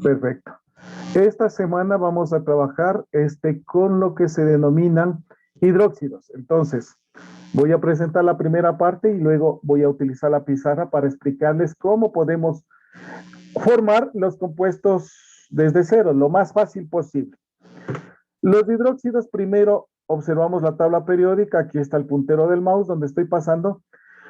Perfecto. Esta semana vamos a trabajar con lo que se denominan hidróxidos. Entonces, voy a presentar la primera parte y luego voy a utilizar la pizarra para explicarles cómo podemos formar los compuestos desde cero, lo más fácil posible. Los hidróxidos, primero observamos la tabla periódica, aquí está el puntero del mouse donde estoy pasando.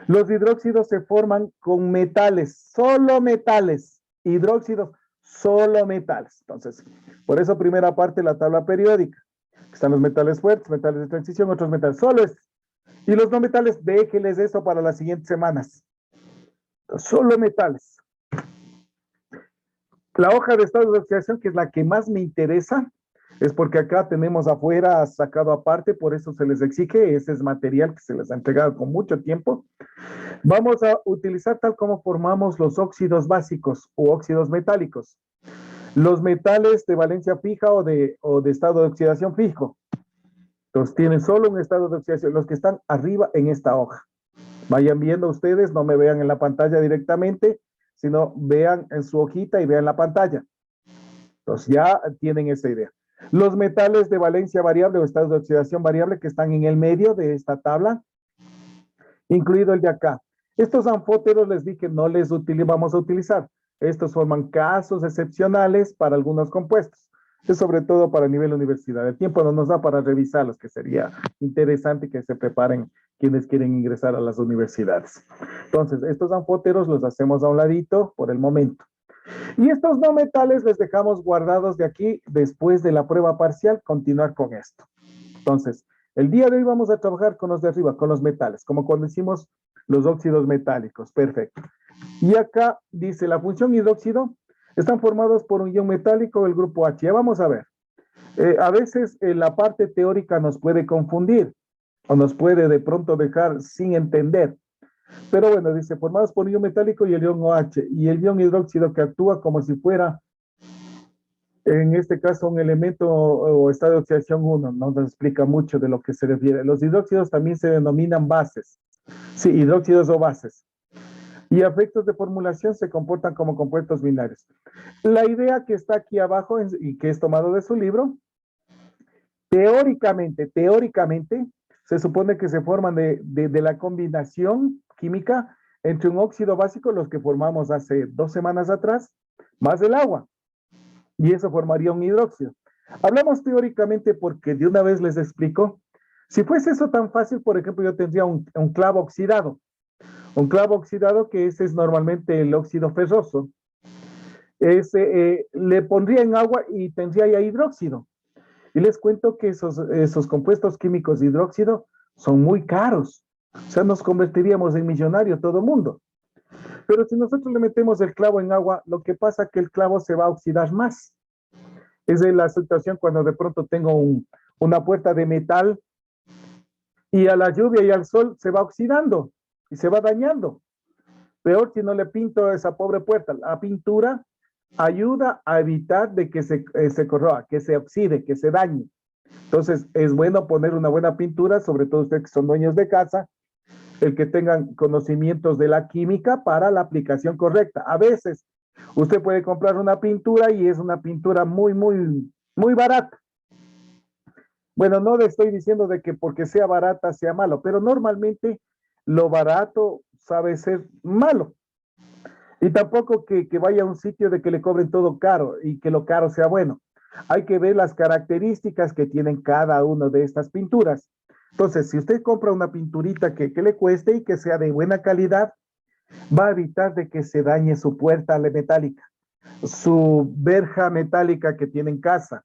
Los hidróxidos se forman con metales, solo metales, hidróxidos, solo metales. Entonces, por eso primera parte la tabla periódica. Están los metales fuertes, metales de transición, otros metales, solo es. Y los no metales, déjenles eso para las siguientes semanas. Entonces, solo metales. La hoja de estado de oxidación, que es la que más me interesa, es porque acá tenemos afuera sacado aparte, por eso se les exige, ese es material que se les ha entregado con mucho tiempo. Vamos a utilizar tal como formamos los óxidos básicos o óxidos metálicos. Los metales de valencia fija o de estado de oxidación fijo. Entonces tienen solo un estado de oxidación, los que están arriba en esta hoja. Vayan viendo ustedes, no me vean en la pantalla directamente, sino vean en su hojita y vean la pantalla. Entonces ya tienen esa idea. Los metales de valencia variable o estado de oxidación variable que están en el medio de esta tabla, incluido el de acá. Estos anfóteros les dije no les vamos a utilizar. Estos forman casos excepcionales para algunos compuestos. Es sobre todo para el nivel universidad. El tiempo no nos da para revisarlos, que sería interesante que se preparen quienes quieren ingresar a las universidades. Entonces, estos anfóteros los hacemos a un ladito por el momento. Y estos no metales les dejamos guardados de aquí después de la prueba parcial, continuar con esto. Entonces, el día de hoy vamos a trabajar con los de arriba, con los metales, como cuando hicimos los óxidos metálicos. Perfecto. Y acá dice la función hidróxido, están formados por un ion metálico, el grupo H. Ya vamos a ver. A veces la parte teórica nos puede confundir o nos puede de pronto dejar sin entender. Pero bueno, dice, formados por un ion metálico y el ion OH, y el ion hidróxido que actúa como si fuera, en este caso, un elemento o estado de oxidación 1, no nos explica mucho de lo que se refiere. Los hidróxidos también se denominan bases. Sí, hidróxidos o bases. Y a efectos de formulación se comportan como compuestos binarios. La idea que está aquí abajo y que es tomado de su libro, teóricamente, se supone que se forman de la combinación química entre un óxido básico, los que formamos hace 2 semanas atrás, más el agua. Y eso formaría un hidróxido. Hablamos teóricamente porque de una vez les explico, si fuese eso tan fácil, por ejemplo, yo tendría un clavo oxidado. Un clavo oxidado, que ese es normalmente el óxido ferroso. Le pondría en agua y tendría ya hidróxido. Y les cuento que esos compuestos químicos de hidróxido son muy caros. O sea, nos convertiríamos en millonarios todo el mundo. Pero si nosotros le metemos el clavo en agua, lo que pasa es que el clavo se va a oxidar más. Es la situación cuando de pronto tengo una puerta de metal y a la lluvia y al sol se va oxidando y se va dañando. Peor si no le pinto esa pobre puerta. La pintura ayuda a evitar de que se corroa, que se oxide, que se dañe. Entonces, es bueno poner una buena pintura, sobre todo ustedes que son dueños de casa, el que tengan conocimientos de la química para la aplicación correcta. A veces, usted puede comprar una pintura y es una pintura muy, muy, muy barata. Bueno, no le estoy diciendo de que porque sea barata sea malo, pero normalmente lo barato sabe ser malo. Y tampoco que vaya a un sitio de que le cobren todo caro y que lo caro sea bueno. Hay que ver las características que tienen cada una de estas pinturas. Entonces, si usted compra una pinturita que le cueste y que sea de buena calidad, va a evitar de que se dañe su puerta metálica, su verja metálica que tiene en casa,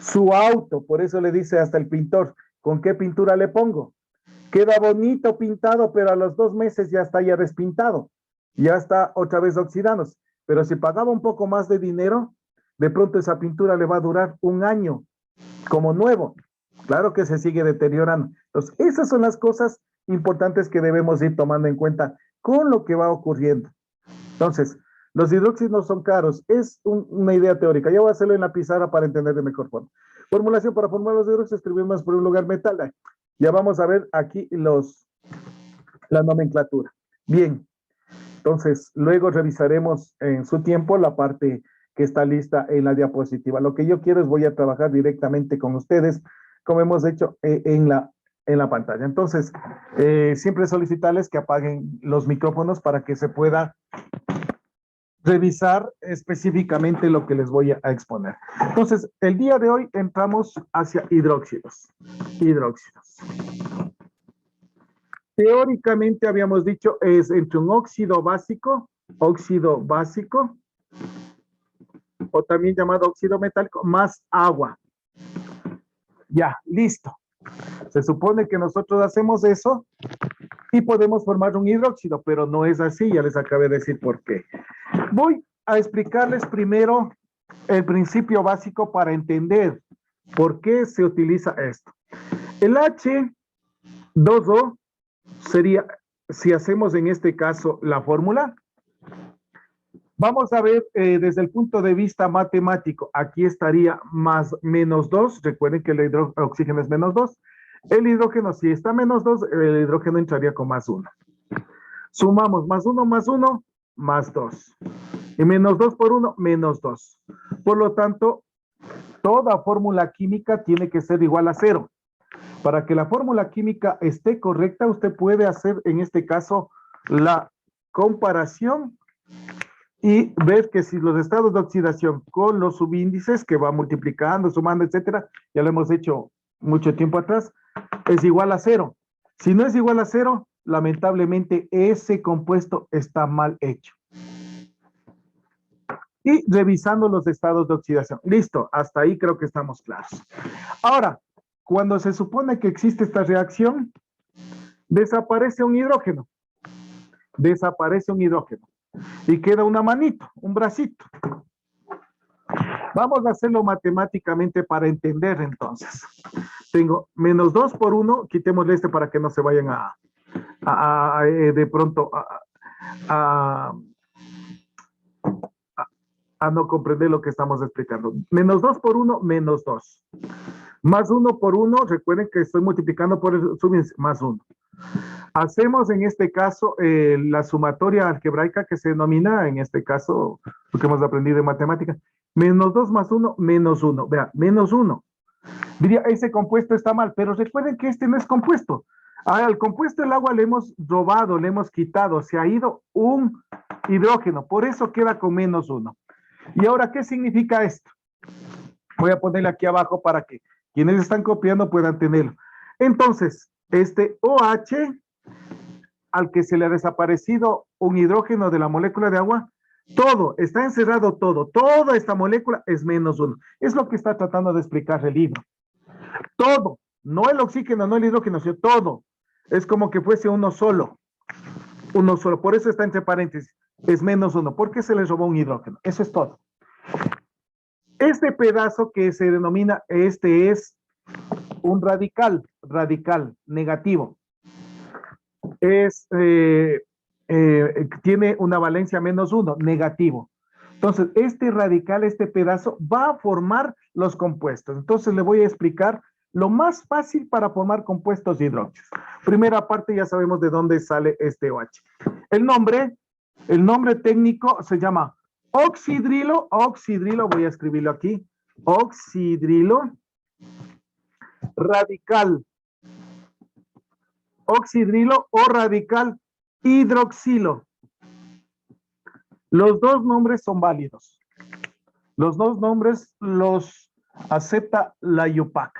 su auto. Por eso le dice hasta el pintor, ¿con qué pintura le pongo? Queda bonito pintado, pero a los 2 meses ya está ya despintado. Ya está otra vez oxidándose. Pero si pagaba un poco más de dinero, de pronto esa pintura le va a durar 1 año como nuevo. Claro que se sigue deteriorando. Entonces, esas son las cosas importantes que debemos ir tomando en cuenta con lo que va ocurriendo. Entonces, los hidróxidos no son caros. Es una idea teórica. Ya voy a hacerlo en la pizarra para entender de mejor forma. Formulación para formar los hidróxidos, escribimos por un lugar metal. Ya vamos a ver aquí la nomenclatura. Bien. Entonces, luego revisaremos en su tiempo la parte que está lista en la diapositiva. Lo que yo quiero es voy a trabajar directamente con ustedes, como hemos hecho en la pantalla. Entonces, siempre solicitarles que apaguen los micrófonos para que se pueda revisar específicamente lo que les voy a exponer. Entonces, el día de hoy entramos hacia hidróxidos. Hidróxidos. Teóricamente habíamos dicho es entre un óxido básico, o también llamado óxido metálico, más agua. Ya, listo. Se supone que nosotros hacemos eso y podemos formar un hidróxido, pero no es así, ya les acabé de decir por qué. Voy a explicarles primero el principio básico para entender por qué se utiliza esto. El H2O sería, si hacemos en este caso la fórmula, vamos a ver desde el punto de vista matemático, aquí estaría más menos 2, recuerden que el oxígeno es menos 2, el hidrógeno si está menos 2, el hidrógeno entraría con más 1. Sumamos más 1 más 1, más 2. Y menos 2 por 1, menos 2. Por lo tanto, toda fórmula química tiene que ser igual a 0. Para que la fórmula química esté correcta, usted puede hacer en este caso la comparación y ver que si los estados de oxidación con los subíndices que va multiplicando, sumando, etcétera, ya lo hemos hecho mucho tiempo atrás, es igual a 0. Si no es igual a 0, lamentablemente ese compuesto está mal hecho. Y revisando los estados de oxidación. Listo, hasta ahí creo que estamos claros. Ahora, cuando se supone que existe esta reacción, desaparece un hidrógeno. Desaparece un hidrógeno. Y queda una manito, un bracito. Vamos a hacerlo matemáticamente para entender entonces. Tengo menos 2 por 1, quitémosle este para que no se vayan de pronto a no comprender lo que estamos explicando. Menos 2 por 1, menos 2. Más 1 por 1, recuerden que estoy multiplicando por el subíndice, más 1. Hacemos en este caso la sumatoria algebraica que se denomina, en este caso, lo que hemos aprendido en matemáticas, menos 2 más 1, menos 1. Vea, menos 1. Diría, ese compuesto está mal, pero recuerden que este no es compuesto. Al compuesto del agua le hemos robado, le hemos quitado, se ha ido un hidrógeno, por eso queda con menos 1. Y ahora, ¿qué significa esto? Voy a ponerle aquí abajo para que quienes están copiando puedan tenerlo. Entonces, este OH, al que se le ha desaparecido un hidrógeno de la molécula de agua, todo, está encerrado todo, toda esta molécula es menos 1. Es lo que está tratando de explicar el libro. Todo, no el oxígeno, no el hidrógeno, sino todo. Es como que fuese uno solo. Uno solo, por eso está entre paréntesis. Es menos 1, porque se le robó un hidrógeno. Eso es todo. Este pedazo que se denomina, este es un radical negativo. Tiene una valencia menos 1, negativo. Entonces, este radical, este pedazo, va a formar los compuestos. Entonces, le voy a explicar lo más fácil para formar compuestos de hidróxidos. Primera parte, ya sabemos de dónde sale este OH. El nombre técnico se llama oxidrilo, voy a escribirlo aquí, oxidrilo radical, oxidrilo o radical hidroxilo. Los dos nombres son válidos. Los dos nombres los acepta la IUPAC.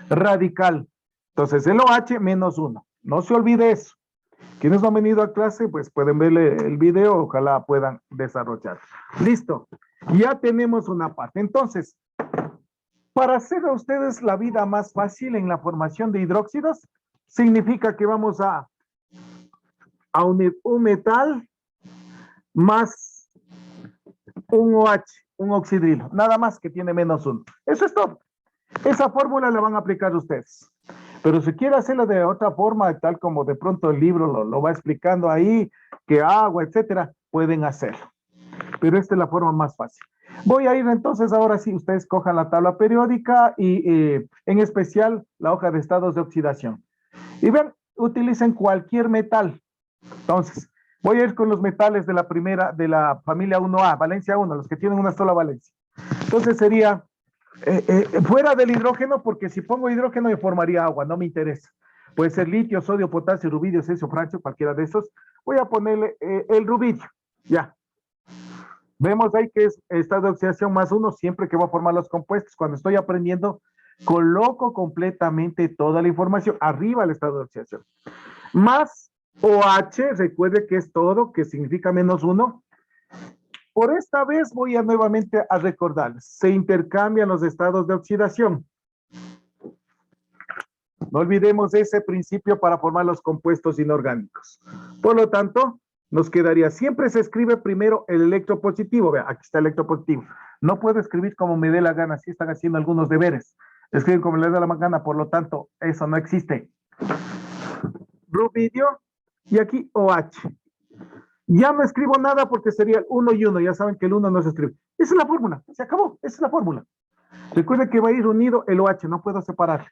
Radical. Entonces, el OH menos 1. No se olvide eso. Quienes no han venido a clase, pues pueden ver el video, ojalá puedan desarrollar. Listo. Ya tenemos una parte. Entonces, para hacer a ustedes la vida más fácil en la formación de hidróxidos, significa que vamos a unir un metal más un OH, un oxidrilo, nada más que tiene menos 1. Eso es todo. Esa fórmula la van a aplicar ustedes. Pero si quiere hacerlo de otra forma, tal como de pronto el libro lo va explicando ahí, que agua, etcétera, pueden hacerlo. Pero esta es la forma más fácil. Voy a ir entonces, ahora sí, ustedes cojan la tabla periódica y en especial la hoja de estados de oxidación. Y ven, utilicen cualquier metal. Entonces, Voy a ir con los metales de la primera, de la familia 1A, valencia 1, los que tienen una sola valencia. Entonces sería fuera del hidrógeno, porque si pongo hidrógeno me formaría agua, no me interesa. Puede ser litio, sodio, potasio, rubidio, cesio, francio, cualquiera de esos. Voy a ponerle el rubidio, ya. Vemos ahí que es estado de oxidación más 1 siempre que va a formar los compuestos. Cuando estoy aprendiendo, coloco completamente toda la información arriba el estado de oxidación. Más OH, recuerde que es todo, que significa menos 1. Por esta vez voy a nuevamente a recordarles, se intercambian los estados de oxidación. No olvidemos ese principio para formar los compuestos inorgánicos. Por lo tanto, nos quedaría, siempre se escribe primero el electropositivo. Vea, aquí está el electropositivo. No puedo escribir como me dé la gana, si están haciendo algunos deberes. Escriben como les da la gana, por lo tanto, eso no existe. Rubidio y aquí OH. Ya no escribo nada porque sería el 1 y 1. Ya saben que el 1 no se escribe. Esa es la fórmula. Se acabó. Esa es la fórmula. Recuerden que va a ir unido el OH. No puedo separar.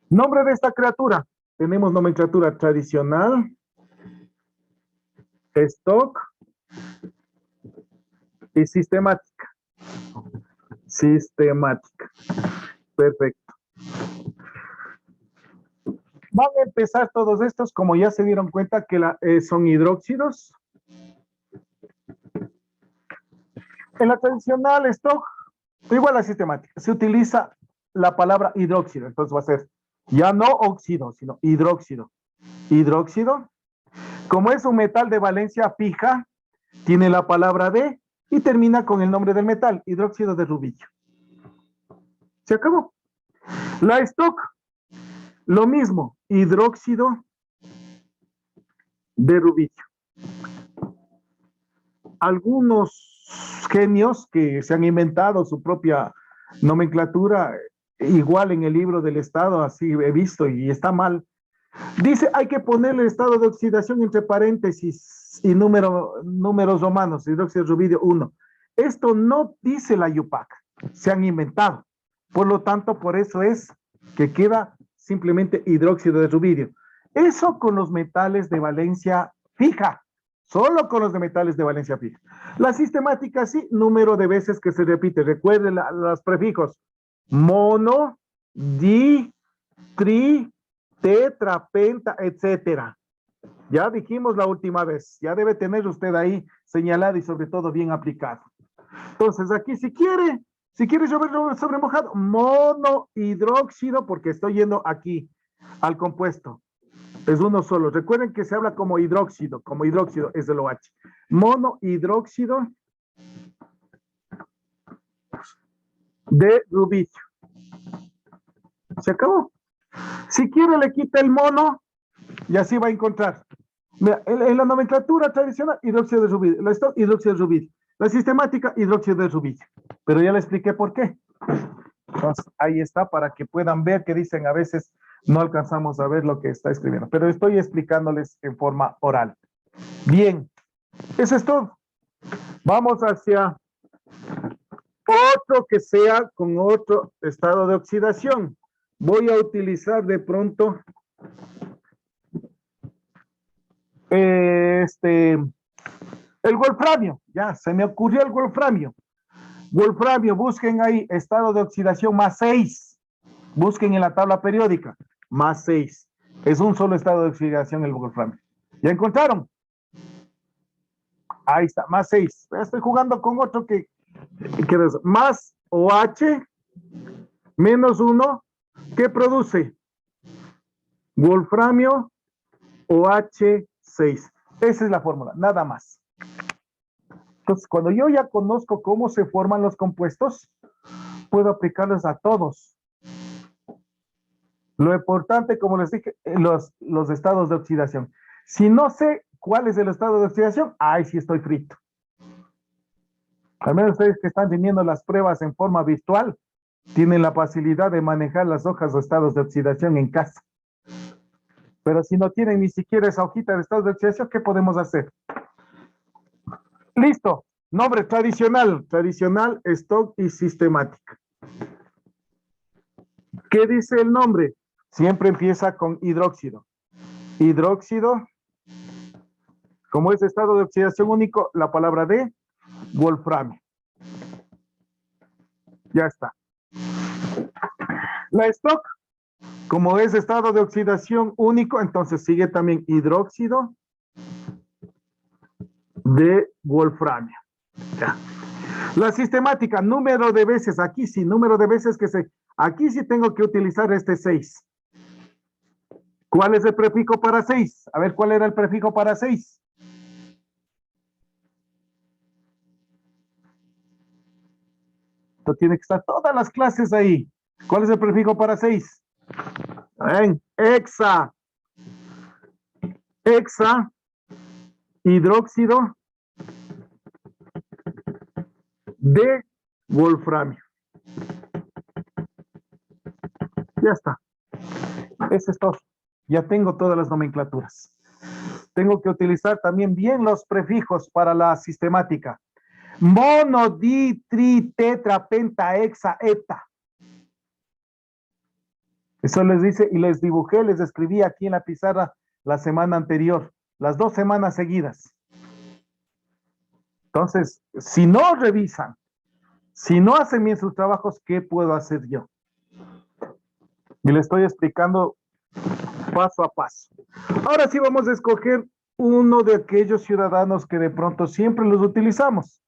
Nombre de esta criatura. Tenemos nomenclatura tradicional, stock y sistemática. Sistemática. Perfecto. Van a empezar todos estos, como ya se dieron cuenta que son hidróxidos. En la tradicional stock, igual a la sistemática, se utiliza la palabra hidróxido. Entonces va a ser ya no óxido, sino hidróxido. Hidróxido, como es un metal de valencia fija, tiene la palabra de y termina con el nombre del metal, hidróxido de rubidio. Se acabó. La stock, lo mismo, hidróxido de rubidio. Algunos genios que se han inventado su propia nomenclatura, igual en el libro del estado, así he visto y está mal. Dice, hay que ponerle el estado de oxidación entre paréntesis y números romanos, hidróxido de rubidio 1. Esto no dice la IUPAC, se han inventado. Por lo tanto, por eso es que queda simplemente hidróxido de rubidio. Eso con los metales de valencia fija, solo con los de metales de valencia fija. La sistemática sí, número de veces que se repite. Recuerden los prefijos mono, di, tri, tetra, penta, etcétera. Ya dijimos la última vez, ya debe tener usted ahí señalado y sobre todo bien aplicado. Entonces aquí si quiere llover sobre mojado, monohidróxido, porque estoy yendo aquí al compuesto. Es uno solo. Recuerden que se habla como hidróxido es el OH. Monohidróxido de rubidio. Se acabó. Si quiere le quita el mono y así va a encontrar. Mira, en la nomenclatura tradicional, hidróxido de rubidio. La stock, hidróxido de rubidio. La sistemática, hidróxido de rubidio. Pero ya le expliqué por qué. Entonces, ahí está para que puedan ver que dicen a veces no alcanzamos a ver lo que está escribiendo. Pero estoy explicándoles en forma oral. Bien, eso es todo. Vamos hacia otro que sea con otro estado de oxidación. Voy a utilizar de pronto el wolframio. Ya, se me ocurrió el wolframio. Wolframio, busquen ahí, estado de oxidación más 6. Busquen en la tabla periódica, más 6. Es un solo estado de oxidación el wolframio. ¿Ya encontraron? Ahí está, más 6. Estoy jugando con otro que es más OH menos 1. ¿Qué produce? Wolframio OH6. Esa es la fórmula, nada más. Entonces, cuando yo ya conozco cómo se forman los compuestos, puedo aplicarlos a todos. Lo importante, como les dije, los estados de oxidación. Si no sé cuál es el estado de oxidación, ahí sí estoy frito. Al menos ustedes que están teniendo las pruebas en forma virtual, tienen la facilidad de manejar las hojas o estados de oxidación en casa. Pero si no tienen ni siquiera esa hojita de estados de oxidación, ¿qué podemos hacer? Listo. Nombre tradicional, stock y sistemática. ¿Qué dice el nombre? Siempre empieza con hidróxido. Hidróxido Como es estado de oxidación único, la palabra D, wolframio. Ya está. La stock, como es estado de oxidación único, entonces sigue también hidróxido de wolframio. Ya. La sistemática, número de veces, aquí sí, número de veces aquí sí tengo que utilizar este 6. ¿Cuál es el prefijo para 6? A ver, ¿cuál era el prefijo para 6? Esto tiene que estar todas las clases ahí. ¿Cuál es el prefijo para 6? Ven, hexa, hidróxido de wolframio. Ya está. Eso es todo. Ya tengo todas las nomenclaturas. Tengo que utilizar también bien los prefijos para la sistemática. Mono, di, tri, tetra, penta, hexa, hepta. Eso les dice y les dibujé, les escribí aquí en la pizarra la semana anterior, las 2 semanas seguidas. Entonces, si no revisan, si no hacen bien sus trabajos, ¿qué puedo hacer yo? Y le estoy explicando paso a paso. Ahora sí vamos a escoger uno de aquellos ciudadanos que de pronto siempre los utilizamos.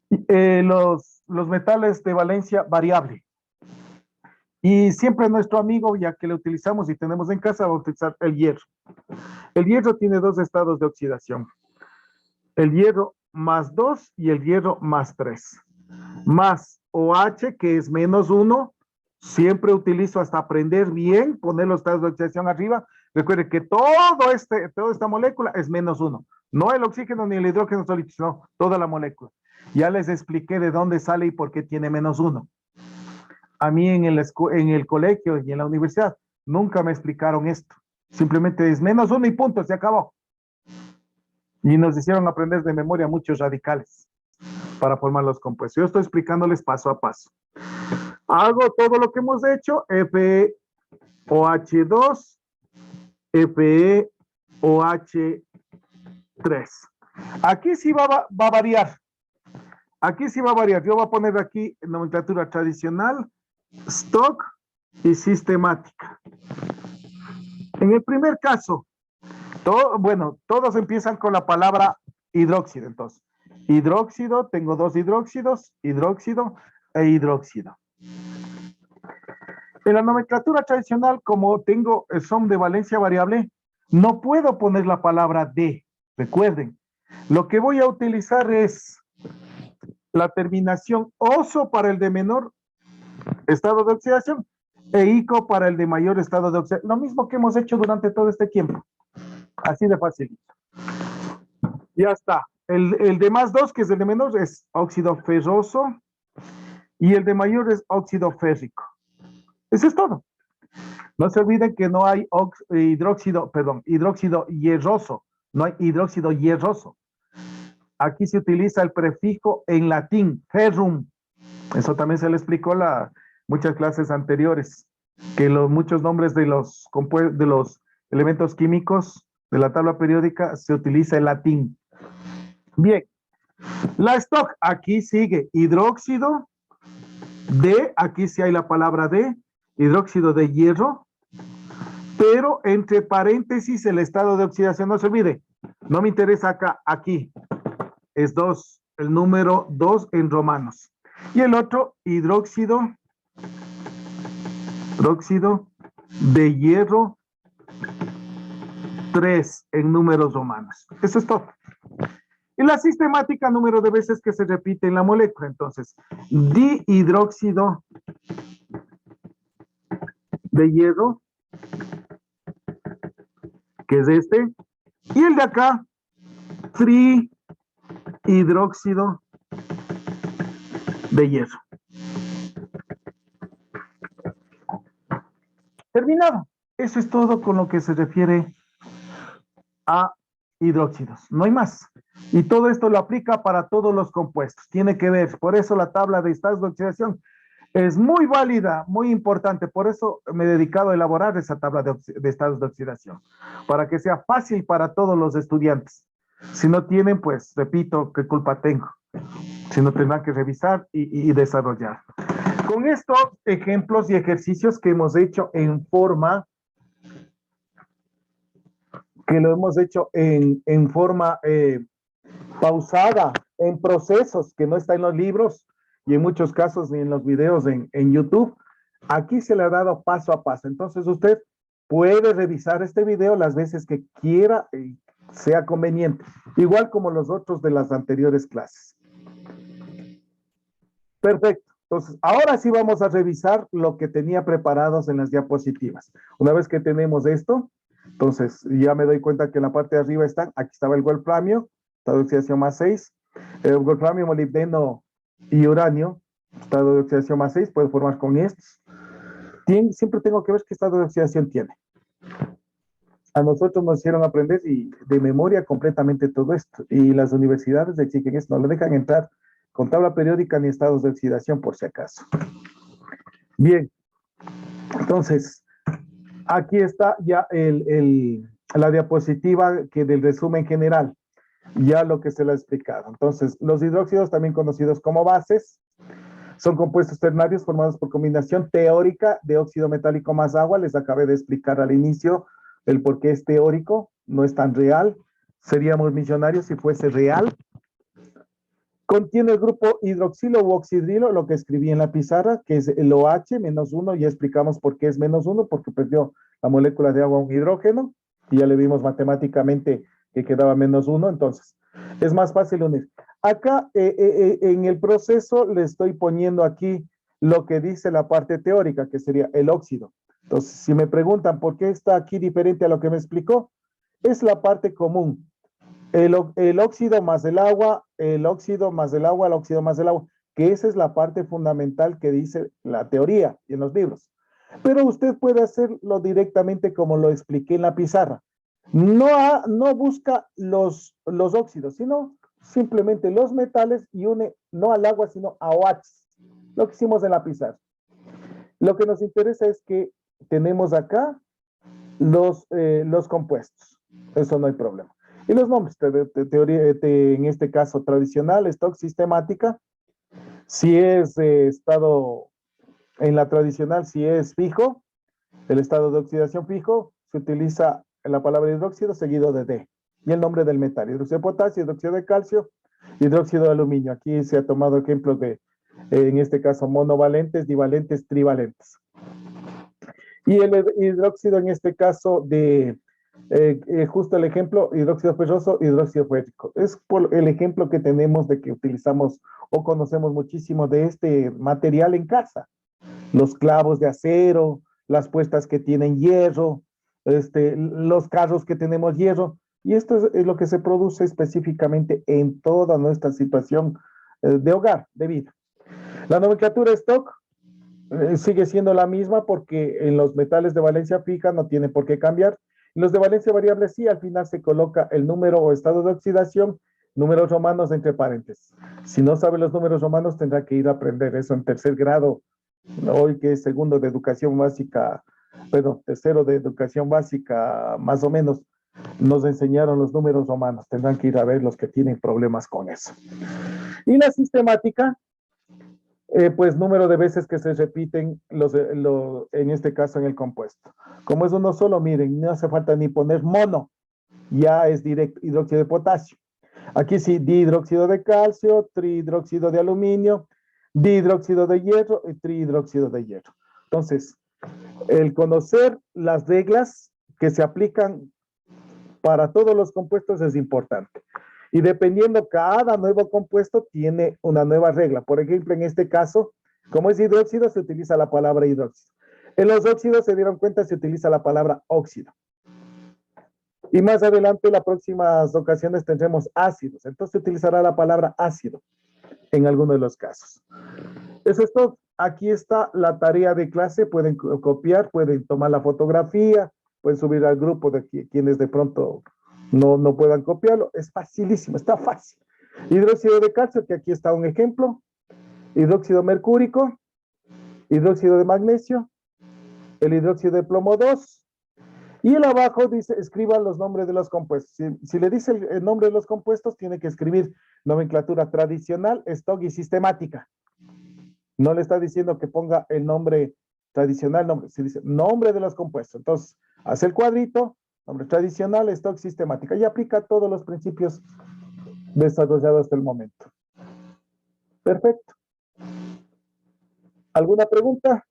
Los metales de valencia variable. Y siempre nuestro amigo, ya que le utilizamos y tenemos en casa, va a utilizar el hierro. El hierro tiene 2 estados de oxidación. El hierro más 2 y el hierro más 3. Más OH, que es menos 1. Siempre utilizo hasta aprender bien, poner los estados de oxidación arriba. Recuerde que toda esta molécula es menos 1. No el oxígeno ni el hidrógeno sólido, sino toda la molécula. Ya les expliqué de dónde sale y por qué tiene menos 1. A mí en el colegio y en la universidad nunca me explicaron esto. Simplemente es menos 1 y punto, se acabó. Y nos hicieron aprender de memoria muchos radicales para formar los compuestos. Yo estoy explicándoles paso a paso. Hago todo lo que hemos hecho, FeOH2, FeOH3. Aquí sí va a variar. Aquí sí va a variar. Yo voy a poner aquí nomenclatura tradicional, stock y sistemática. En el primer caso, todos empiezan con la palabra hidróxido. Entonces, hidróxido, tengo 2 hidróxidos, hidróxido e hidróxido. En la nomenclatura tradicional, como son de valencia variable, no puedo poner la palabra de. Recuerden, lo que voy a utilizar es la terminación oso para el de menor estado de oxidación e ico para el de mayor estado de oxidación. Lo mismo que hemos hecho durante todo este tiempo. Así de fácil. Ya está. El de más 2, que es el de menor, es óxido ferroso y el de mayor es óxido férrico. Eso es todo. No se olviden que no hay hidróxido hierroso. No hay hidróxido hierroso. Aquí se utiliza el prefijo en latín, ferrum. Eso también se le explicó muchas clases anteriores, que muchos nombres de los elementos químicos de la tabla periódica se utiliza el latín. Bien, la stock aquí sigue hidróxido de, aquí sí hay la palabra de, hidróxido de hierro, pero entre paréntesis el estado de oxidación, no se olvide, no me interesa acá, aquí, es 2, el número 2 en romanos. Y el otro, hidróxido de hierro 3 en números romanos. Eso es todo. Y la sistemática, número de veces que se repite en la molécula. Entonces, dihidróxido de hierro, que es este, y el de acá, trihidróxido de hierro. Terminado. Eso es todo con lo que se refiere a hidróxidos. No hay más. Y todo esto lo aplica para todos los compuestos. Tiene que ver. Por eso la tabla de estados de oxidación es muy válida, muy importante. Por eso me he dedicado a elaborar esa tabla de estados de oxidación. Para que sea fácil para todos los estudiantes. Si no tienen, pues repito, ¿qué culpa tengo? Si no tendrán que revisar y desarrollar. Con estos ejemplos y ejercicios que hemos hecho en forma, que lo hemos hecho en forma pausada, en procesos que no está en los libros y en muchos casos ni en los videos en YouTube, aquí se le ha dado paso a paso. Entonces usted puede revisar este video las veces que quiera y sea conveniente, igual como los otros de las anteriores clases. Perfecto. Entonces, ahora sí vamos a revisar lo que tenía preparados en las diapositivas. Una vez que tenemos esto, entonces ya me doy cuenta que en la parte de arriba están, aquí estaba el wolframio, estado de oxidación más 6, el wolframio, molibdeno y uranio, estado de oxidación más 6, puede formar con estos. Siempre tengo que ver qué estado de oxidación tiene. A nosotros nos hicieron aprender y de memoria completamente todo esto. Y las universidades exigen esto, no le dejan entrar con tabla periódica ni estados de oxidación por si acaso. Bien, entonces, aquí está ya la diapositiva que del resumen general, ya lo que se le ha explicado. Entonces, los hidróxidos, también conocidos como bases, son compuestos ternarios formados por combinación teórica de óxido metálico más agua. Les acabé de explicar al inicio el por qué es teórico, no es tan real. Seríamos millonarios si fuese real. Contiene el grupo hidroxilo u oxidrilo, lo que escribí en la pizarra, que es el OH menos 1. Ya explicamos por qué es menos 1, porque perdió la molécula de agua a un hidrógeno. Y ya le vimos matemáticamente que quedaba menos 1. Entonces, es más fácil unir. Acá en el proceso le estoy poniendo aquí lo que dice la parte teórica, que sería el óxido. Entonces, si me preguntan por qué está aquí diferente a lo que me explicó, es la parte común. El óxido más el agua, el óxido más el agua, el óxido más el agua, que esa es la parte fundamental que dice la teoría y en los libros. Pero usted puede hacerlo directamente como lo expliqué en la pizarra. No busca los óxidos, sino simplemente los metales y une no al agua, sino a OH, lo que hicimos en la pizarra. Lo que nos interesa es que tenemos acá los compuestos. Eso no hay problema. Y los nombres, teoría, en este caso tradicional, stock, sistemática. Si es estado, en la tradicional, si es fijo, el estado de oxidación fijo, se utiliza la palabra hidróxido seguido de D. Y el nombre del metal, hidróxido de potasio, hidróxido de calcio, hidróxido de aluminio. Aquí se ha tomado ejemplos de, en este caso, monovalentes, divalentes, trivalentes. Y el hidróxido en este caso de, justo el ejemplo, hidróxido ferroso, hidróxido férrico. Es por el ejemplo que tenemos de que utilizamos o conocemos muchísimo de este material en casa. Los clavos de acero, las puestas que tienen hierro, los carros que tenemos hierro. Y esto es lo que se produce específicamente en toda nuestra situación de hogar, de vida. La nomenclatura stock sigue siendo la misma porque en los metales de valencia fija no tiene por qué cambiar. En los de valencia variable sí, al final se coloca el número o estado de oxidación, números romanos entre paréntesis. Si no sabe los números romanos, tendrá que ir a aprender eso en tercer grado, hoy que es segundo de educación básica, perdón, tercero de educación básica, más o menos, nos enseñaron los números romanos. Tendrán que ir a ver los que tienen problemas con eso. Y la sistemática, pues número de veces que se repiten en este caso en el compuesto. Como es uno solo, miren, no hace falta ni poner mono, ya es directo hidróxido de potasio. Aquí sí, dihidróxido de calcio, trihidróxido de aluminio, dihidróxido de hierro y trihidróxido de hierro. Entonces, el conocer las reglas que se aplican para todos los compuestos es importante. Y dependiendo, cada nuevo compuesto tiene una nueva regla. Por ejemplo, en este caso, como es hidróxido, se utiliza la palabra hidróxido. En los óxidos, se dieron cuenta, se utiliza la palabra óxido. Y más adelante, en las próximas ocasiones, tendremos ácidos. Entonces, se utilizará la palabra ácido en alguno de los casos. Eso es todo. Aquí está la tarea de clase. Pueden copiar, pueden tomar la fotografía, pueden subir al grupo de quienes de pronto no puedan copiarlo. Es facilísimo, está fácil. Hidróxido de calcio, que aquí está un ejemplo. Hidróxido mercúrico, hidróxido de magnesio, el hidróxido de plomo 2 Y el abajo dice, escriban los nombres de los compuestos. Si le dice el nombre de los compuestos, tiene que escribir nomenclatura tradicional, stock y sistemática. No le está diciendo que ponga el nombre tradicional, nombre, se dice nombre de los compuestos. Entonces, hace el cuadrito, nombre tradicional, stock, sistemática, y aplica todos los principios desarrollados hasta el momento. Perfecto. ¿Alguna pregunta?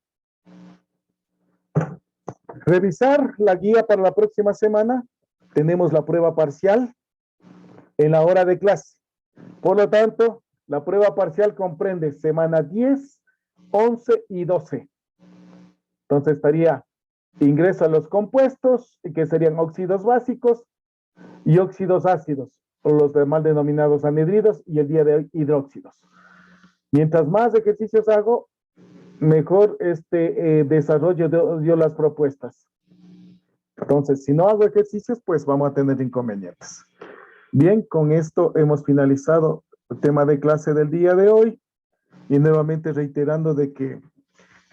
Revisar la guía para la próxima semana. Tenemos la prueba parcial en la hora de clase. Por lo tanto, la prueba parcial comprende semana 10, 11 y 12. Entonces estaría ingreso a los compuestos, que serían óxidos básicos y óxidos ácidos, o los mal denominados anhidridos, y el día de hoy hidróxidos. Mientras más ejercicios hago, mejor desarrollo yo las propuestas. Entonces, si no hago ejercicios, pues vamos a tener inconvenientes. Bien, con esto hemos finalizado el tema de clase del día de hoy, y nuevamente reiterando de que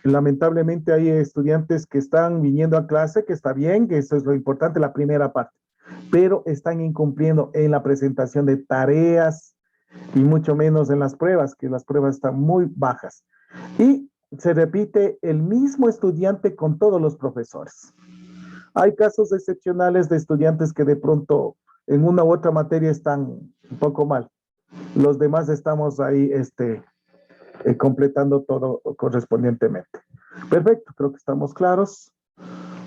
lamentablemente hay estudiantes que están viniendo a clase, que está bien, que eso es lo importante, la primera parte, pero están incumpliendo en la presentación de tareas y mucho menos en las pruebas, que las pruebas están muy bajas. Y se repite el mismo estudiante con todos los profesores. Hay casos excepcionales de estudiantes que de pronto en una u otra materia están un poco mal. Los demás estamos ahí completando todo correspondientemente. Perfecto, creo que estamos claros.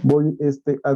Voy a